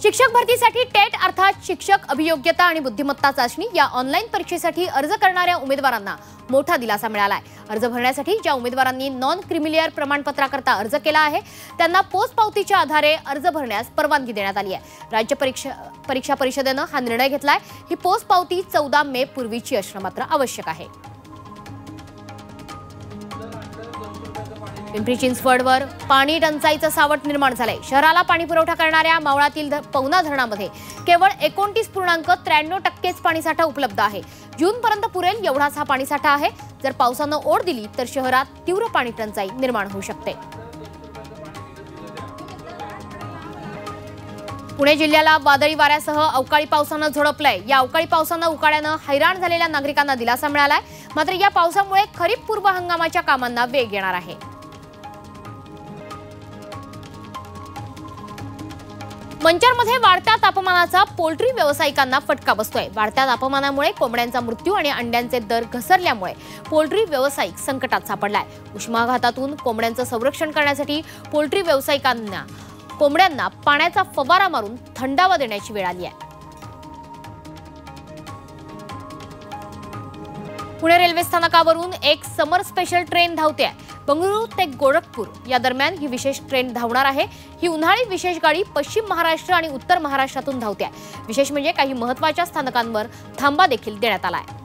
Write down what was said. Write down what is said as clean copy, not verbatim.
शिक्षक भरतीसाठी टेट अर्थात शिक्षक अभियोग्यता आणि बुद्धिमत्ता चाचणी या ऑनलाईन परीक्षेसाठी अर्ज करणाऱ्या उमेदवारांना मोठा दिलासा मिळाला आहे। अर्ज भरण्यासाठी ज्या उमेदवारांनी नॉन क्रिमिलियर प्रमाणपत्राकरता अर्ज केला आहे त्यांना पोस्ट पावतीच्या आधारे अर्ज भरण्यास परवानगी देण्यात आली आहे। राज्य परीक्षा परिषदेने हा निर्णय घेतलाय। ही पोस्ट पावती 14 मे पूर्वीची असणं मात्र आवश्यक आहे। पिंपरी चिंचवडवर पाणी टंचाईचं सावट निर्माण झालंय। शहराला पाणी पुरवठा करणाऱ्या मावळातील पवना धरणामध्ये केवळ 29.93% पाणीसाठा उपलब्ध आहे। जूनपर्यंत पुरेल एवढाच हा पाणीसाठा आहे। जर पावसानं ओढ दिली तर शहरात तीव्र पाणी टंचाई निर्माण होऊ शकते। पुणे जिल्ह्याला वादळी वाऱ्यासह अवकाळी पावसानं झोडपलंय। या अवकाळी पावसानं उकाड्यानं हैराण झालेल्या नागरिकांना दिलासा मिळालाय। मात्र या पावसामुळे खरीप पूर्व हंगामाच्या कामांना वेग येणार आहे। मंचरमध्ये वाढत्या तापमानाचा पोल्ट्री व्यावसायिकांना फटका बसतोय। वाढत्या तापमानामुळे कोंबड्यांचा मृत्यू आणि अंड्यांचे दर घसरल्यामुळे पोल्ट्री व्यावसायिक संकटात सापडलाय। उष्माघातातून कोंबड्यांचं संरक्षण करण्यासाठी पोल्ट्री व्यावसायिकांना कोंबड्यांना पाण्याचा फवारा मारून थंडावा देण्याची वेळ आली आहे। पुणे रेल्वे स्थानकावरून एक समर स्पेशल ट्रेन धावते आहे। बंगळुरू ते गोरखपूर या दरम्यान ही विशेष ट्रेन धावणार आहे। ही उन्हाळी विशेष गाडी पश्चिम महाराष्ट्र आणि उत्तर महाराष्ट्रातून धावते आहे। विशेष म्हणजे काही महत्त्वाच्या स्थानकांवर थांबा देखील देण्यात आला आहे।